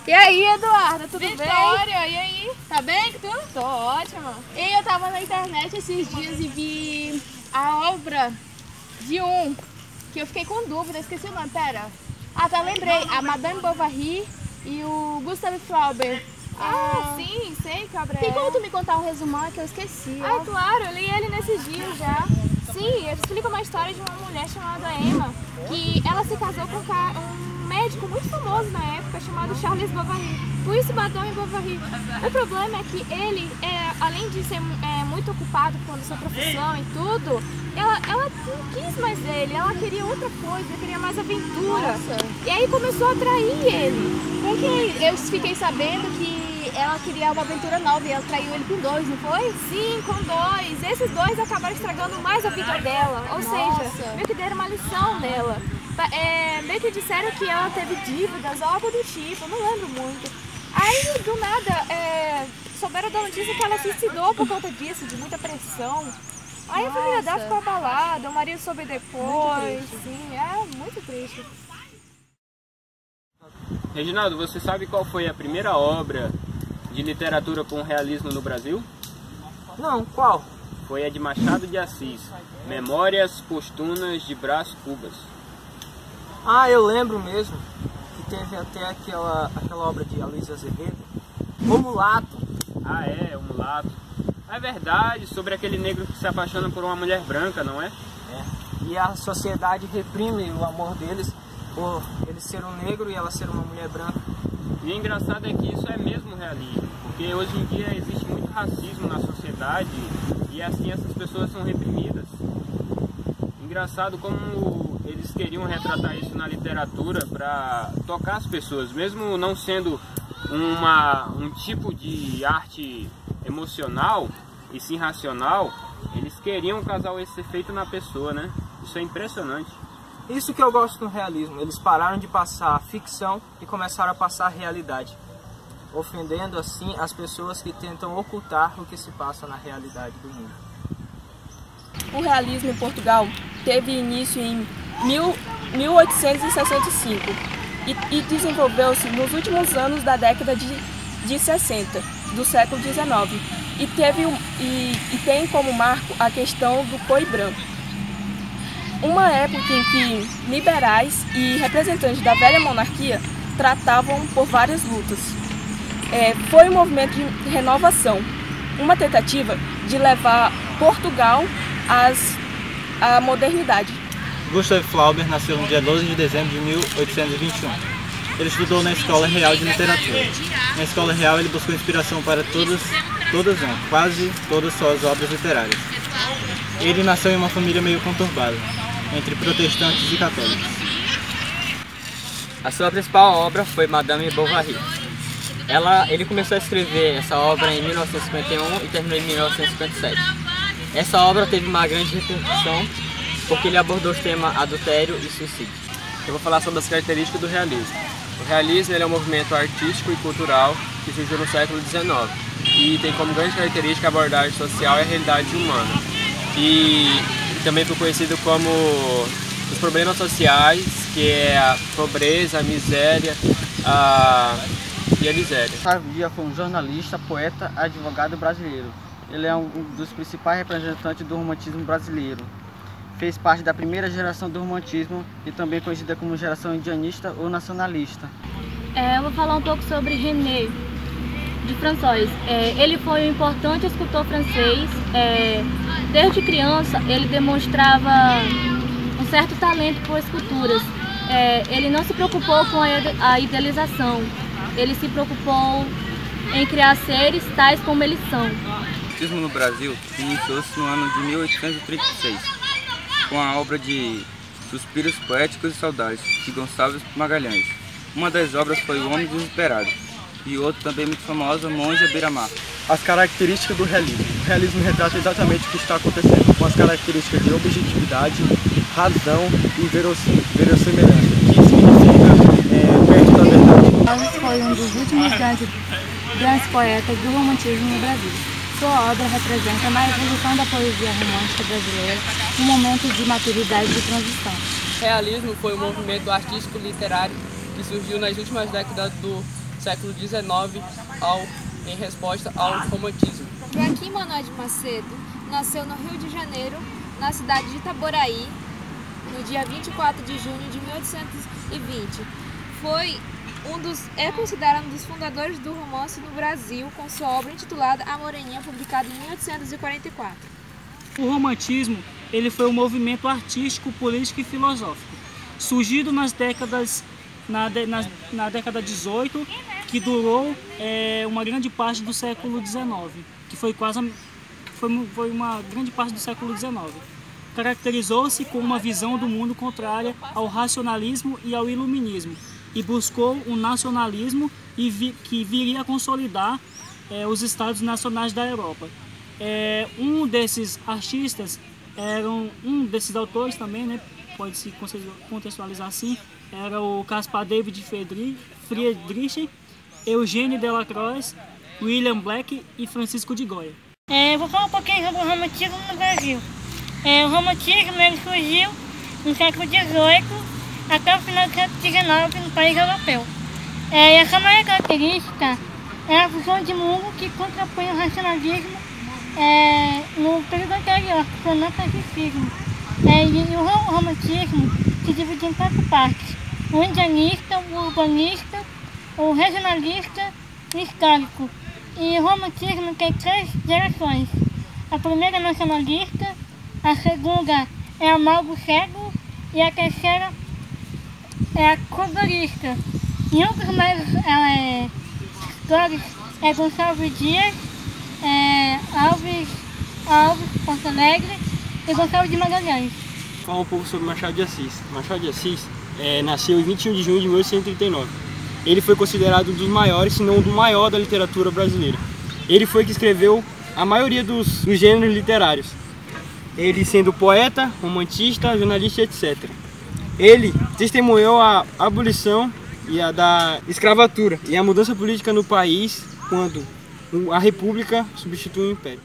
E aí, Eduarda, tudo bem? Vitória, e aí? Tá bem, tu? Tô ótima. E eu tava na internet esses dias e vi a obra de que eu fiquei com dúvida, esqueci o nome, pera. Ah, tá, lembrei. A Madame Bovary e o Gustave Flaubert. Sim, sei que obra Tem é. como tu me contar um resumão que eu esqueci? Ah, claro, eu li ele nesses dias já. Sim, ele explica uma história de uma mulher chamada Emma, que ela se casou com um médico muito famoso na época, chamado Charles Bovary. Por isso, Madame Bovary. O problema é que ele, além de ser muito ocupado com a sua profissão e tudo, ela não quis mais ele, ela queria outra coisa, queria mais aventura. Nossa. E aí começou a atrair ele. Porque eu fiquei sabendo que ela queria uma aventura nova e ela traiu ele com 2, não foi? Sim, com 2. Esses 2 acabaram estragando mais a vida dela. Ou Nossa. seja, meio que deram uma lição nela. Meio que disseram que ela teve dívidas, algo do tipo, não lembro muito. Aí, do nada, souberam da notícia que ela se suicidou por conta disso, de muita pressão. Aí a família dela ficou abalada, o marido soube depois. Sim, é muito triste. Reginaldo, você sabe qual foi a primeira obra de literatura com realismo no Brasil? Não, qual? Foi a de Machado de Assis, Memórias Póstumas de Brás Cubas. Ah, eu lembro mesmo que teve até aquela obra de Aloysio Azevedo, O Mulato. Ah, é, o Mulato. É verdade, sobre aquele negro que se apaixona por uma mulher branca, não é? E a sociedade reprime o amor deles por ele ser um negro e ela ser uma mulher branca. E o engraçado é que isso é mesmo realismo, porque hoje em dia existe muito racismo na sociedade e assim essas pessoas são reprimidas. Engraçado como eles queriam retratar isso na literatura para tocar as pessoas, mesmo não sendo um tipo de arte emocional e sim racional, eles queriam causar esse efeito na pessoa, né? Isso é impressionante. Isso que eu gosto do realismo, eles pararam de passar ficção e começaram a passar a realidade, ofendendo assim as pessoas que tentam ocultar o que se passa na realidade do mundo. O realismo em Portugal teve início em 1865 e desenvolveu-se nos últimos anos da década de 60 do século XIX e tem como marco a questão do boi branco. Uma época em que liberais e representantes da velha monarquia tratavam por várias lutas. Foi um movimento de renovação, uma tentativa de levar Portugal à modernidade. Gustave Flaubert nasceu no dia 12 de dezembro de 1821. Ele estudou na Escola Real de Literatura. Na Escola Real ele buscou inspiração para quase todas suas obras literárias. Ele nasceu em uma família meio conturbada, entre protestantes e católicos. A sua principal obra foi Madame Bovary. Ele começou a escrever essa obra em 1951 e terminou em 1957. Essa obra teve uma grande repercussão porque ele abordou os temas adultério e suicídio. Eu vou falar sobre as características do realismo. O realismo é um movimento artístico e cultural que surgiu no século XIX e tem como grande característica a abordagem social e a realidade humana. E também foi conhecido como os problemas sociais, que é a pobreza, a miséria e a miséria. Gustavo Dias foi um jornalista, poeta, advogado brasileiro. Ele é um dos principais representantes do romantismo brasileiro. Fez parte da primeira geração do romantismo e também conhecida como geração indianista ou nacionalista. Eu vou falar um pouco sobre René de François. Ele foi um importante escultor francês. Desde criança ele demonstrava um certo talento por esculturas. Ele não se preocupou com a idealização. Ele se preocupou em criar seres tais como eles são. O romantismo no Brasil iniciou-se no ano de 1836, com a obra de Suspiros Poéticos e Saudades, de Gonçalves Magalhães. Uma das obras foi O Homem Desesperado, e outra também muito famosa, Monge à Beira-Mar. As características do realismo. O realismo retrata exatamente o que está acontecendo, com as características de objetividade, razão e verossimilhança, que significa perto da verdade. Gonçalves foi um dos últimos grandes poetas do romantismo no Brasil. Sua obra representa a evolução da poesia romântica brasileira, um momento de maturidade e transição. O realismo foi um movimento artístico-literário que surgiu nas últimas décadas do século XIX em resposta ao romantismo. Joaquim Manoel de Macedo nasceu no Rio de Janeiro, na cidade de Itaboraí, no dia 24 de junho de 1820. É considerado um dos fundadores do romance no Brasil, com sua obra intitulada A Moreninha, publicada em 1844. O romantismo ele foi um movimento artístico, político e filosófico, surgido na década 18, que durou uma grande parte do século XIX, que foi uma grande parte do século XIX. Caracterizou-se com uma visão do mundo contrária ao racionalismo e ao iluminismo, e buscou um nacionalismo que viria a consolidar os estados nacionais da Europa. Um desses artistas, um desses autores também, né, pode-se contextualizar assim, era o Caspar David Friedrich, Eugênio Delacroix, William Blake e Francisco de Goya. Vou falar um pouquinho sobre o romantismo no Brasil. O romantismo ele surgiu no século XVIII até o final do século XIX no país europeu. E a sua maior característica é a visão de mundo que contrapõe o racionalismo no período anterior, que foi o neoclassicismo. E o romantismo se divide em 4 partes: o indianista, o urbanista, o regionalista e o histórico. E o romantismo tem 3 gerações. A primeira é nacionalista, a segunda é a Malgo Cego e a terceira é a colorista. E um dos mais escritores é Gonçalves Dias, Alves Porto Alegre e Gonçalves de Magalhães. Falar um pouco sobre Machado de Assis. Machado de Assis nasceu em 21 de junho de 1839. Ele foi considerado um dos maiores, se não o maior da literatura brasileira. Ele foi que escreveu a maioria dos gêneros literários. Ele sendo poeta, romantista, jornalista, etc. Ele testemunhou a abolição da escravatura e a mudança política no país quando a República substituiu o Império.